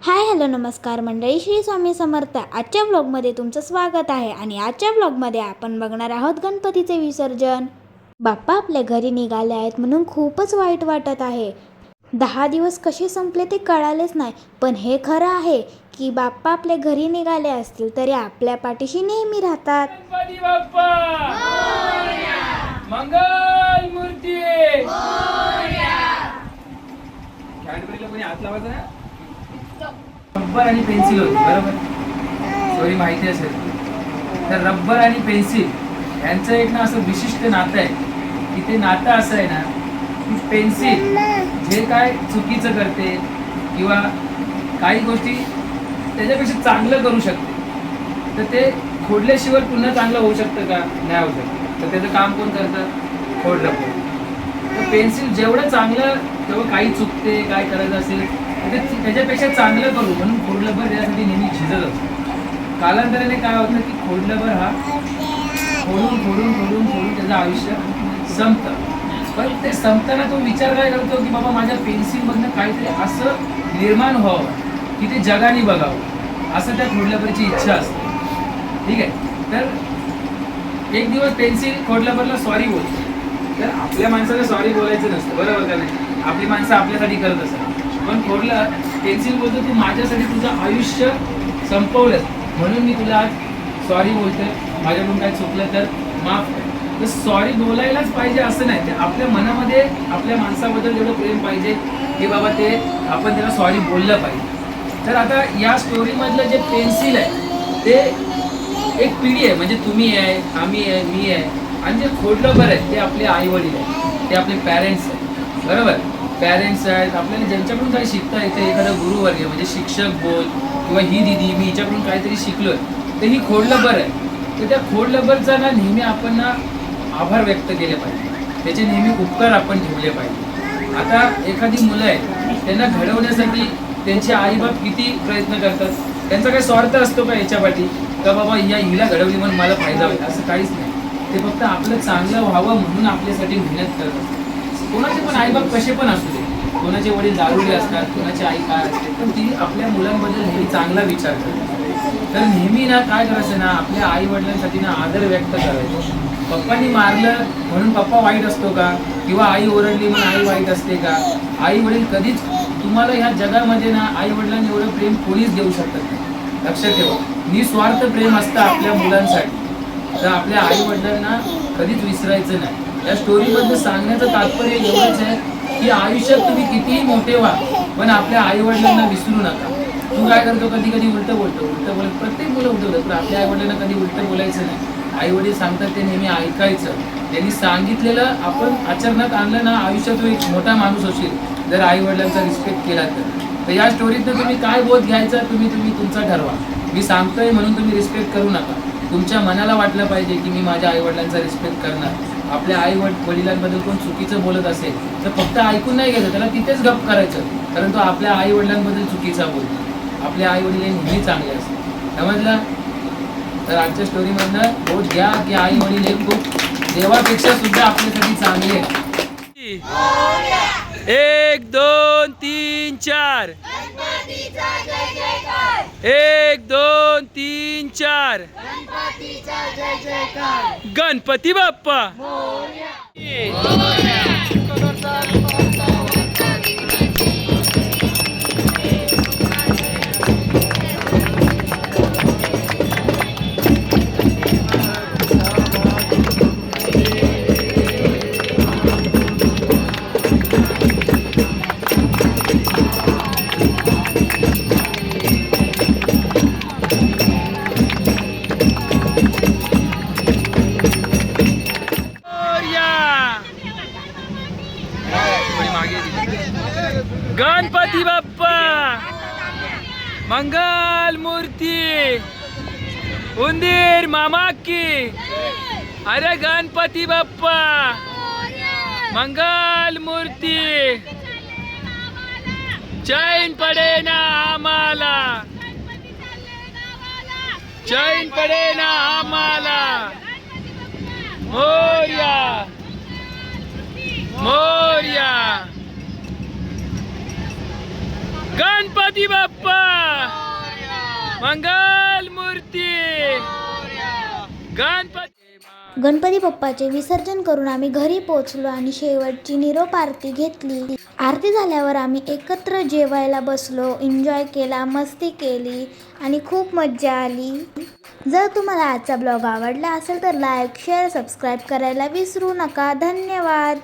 Hi hello नमस्कार मंडळी, श्री स्वामी समर्थ. आजच्या व्लॉगमध्ये तुमचं स्वागत आहे. आणि आजच्या व्लॉगमध्ये आपण बघणार आहोत गणपतीचे विसर्जन. बाप्पा आपल्या घरी निघाले आहेत म्हणून खूपच वाईट वाटत आहे. 10 दिवस कसे संपले ते कळालेच नाही. पण हे खरं आहे की बाप्पा आपल्या घरी निघाले असतील तरी आपल्या पाठीशी नेहमी राहतात. गणपती बाप्पा मंगल मूर्ती कोणी हात लावायचा ना. रब्बर आणि पेन्सिल होती बरोबर. सॉरी माहिती असेल तर रब्बर आणि पेन्सिल यांचं एक ना असं विशिष्ट नातं आहे की ते नातं असं आहे ना की पेन्सिल जे काय चुकीचं करते किंवा काही गोष्टी त्याच्यापेक्षा चांगलं करू शकते तर ते खोडल्याशिवाय पुन्हा चांगलं होऊ शकतं का? नाही होऊ शकतं. तर त्याचं काम कोण करतं? खोड रब्बर. तर पेन्सिल जेवढं चांगलं तेव्हा काही चुकते काय करायचं असेल ते त्याच्यापेक्षा चांगलं करू म्हणून खोडलबर त्यासाठी नेहमी झिजत असतो. कालांतराने काय होतं की खोडलबर हा फोडून फोडून फोडून फोडून त्याचं आयुष्य संपतं. पण ते संपताना तो विचार काय करतो की बाबा माझ्या पेन्सिलमधनं काहीतरी असं निर्माण व्हावं की ते जगाने बघावं असं त्या खोडलबरची इच्छा असते. ठीक आहे. तर एक दिवस पेन्सिल खोडलबरला सॉरी बोलते. तर आपल्या माणसाला सॉरी बोलायचं नसतं बरोबर का नाही. आपली माणसं आपल्यासाठी करत असतात. पण खोडला पेन्सिल बोलतो तू माझ्यासाठी तुझं आयुष्य संपवलं म्हणून मी तुला आज सॉरी बोलतोय. माझ्याकडून काय चुकलं तर माफ कर. तर सॉरी बोलायलाच पाहिजे असं नाही. ते आपल्या मनामध्ये आपल्या माणसाबद्दल एवढं प्रेम पाहिजे की बाबा ते आपण त्याला सॉरी बोललं पाहिजे. तर आता या स्टोरीमधलं जे पेन्सिल आहे ते एक पिढी आहे. म्हणजे तुम्ही आहे, आम्ही आहे, मी आहे. आणि जे खोडलबर आहे ते आपले आई वडील आहेत, ते आपले पॅरेंट्स आहेत बरोबर. पॅरेंट्स आहेत आपल्याला ज्यांच्याकडून काही शिकता येते. एखादा गुरुवर्ग म्हणजे शिक्षक बोल किंवा ही दिदी मी हिच्याकडून काहीतरी शिकलोय तर ही खोडलबर आहे. तर त्या खोडलबरचा ना नेहमी आपण ना आभार व्यक्त केले पाहिजे. त्याचे नेहमी उपकार आपण ठेवले पाहिजे. आता एखादी मुलं आहेत त्यांना घडवण्यासाठी त्यांचे आईबाप किती प्रयत्न करतात. त्यांचा काही स्वार्थ असतो का याच्या पाठी का बाबा हिला घडवली म्हणून मला फायदा होईल असं काहीच नाही. ते फक्त आपलं चांगलं व्हावं म्हणून आपल्यासाठी मेहनत करत असतात. कोणाचे पण आईबाप कसे पण असू दे. कोणाचे वडील दारुडे असतात, कोणाची आई काय असते पण ती आपल्या मुलांबद्दल नेहमी चांगला विचार करते. तर नेहमी ना काय करायचं ना आपल्या आई वडिलांसाठी ना आदर व्यक्त करायचं. पप्पांनी मारलं म्हणून पप्पा वाईट असतो का? किंवा आई ओरडली म्हणून आई वाईट असते का? आई वडील कधीच तुम्हाला ह्या जगामध्ये ना आई वडिलांनी एवढं प्रेम कोणीच देऊ शकत नाही. लक्षात ठेवा. निस्वार्थ प्रेम असतं आपल्या मुलांसाठी. तर आपल्या आई वडिलांना कधीच विसरायचं नाही. या स्टोरीमध्ये सांगण्याचं तात्पर्य एवढंच आहे की आयुष्यात तुम्ही कितीही मोठे व्हा पण आपल्या आई वडिलांना विसरू नका. तू काय करतो कधी कधी उलटं बोलतो. उलटं बोलत प्रत्येक मुलं उलटं बोलतात पण आपल्या आई वडिलांना कधी उलटं बोलायचं नाही. आई वडील सांगतात ते नेहमी ऐकायचं. त्यांनी सांगितलेलं आपण आचरणात आणलं ना आयुष्यात तू एक मोठा माणूस होशील जर आई वडिलांचा रिस्पेक्ट केला तर. या स्टोरीतनं तुम्ही काय बोध घ्यायचा तुम्ही तुमचा ठरवा. मी सांगतोय म्हणून तुम्ही रिस्पेक्ट करू नका. तुमच्या मनाला वाटलं पाहिजे की मी माझ्या आई वडिलांचा रिस्पेक्ट करणार. आपल्या आई वडिलांबद्दल कोण चुकीचं बोलत असेल तर फक्त ऐकून नाही घ्यायचं, त्याला तिथेच गप करायचं. कारण तो आपल्या आई वडिलांबद्दल चुकीचा बोलतो. आपल्या आई वडील नेहमी चांगले असतात. समजलं. तर आजच्या स्टोरीमधनं बोध घ्या की आई वडील हे खूप देवापेक्षा सुद्धा आपल्यासाठी चांगले आहेत. 1 2 3 4 1 2 3 4 गणपती बाप्पा. गणपती बाप्पा मंगल मूर्ती उंदीर मामा की. अरे गणपती बाप्पा मंगल मूर्ती. चैन पडे ना आम्हाला, चैन पडे ना आम्हाला. मोरया मोरया गणपती बाप्पा. मंगल मूर्ती गणपती. गणपती बाप्पाचे विसर्जन करून आम्ही घरी पोहोचलो आणि शेवटची निरोप आरती घेतली. आरती झाल्यावर आम्ही एकत्र जेवायला बसलो, एन्जॉय केला, मस्ती केली आणि खूप मज्जा आली. जर तुम्हाला आजचा ब्लॉग आवडला असेल तर लाईक, शेअर, सबस्क्राईब करायला विसरू नका. धन्यवाद.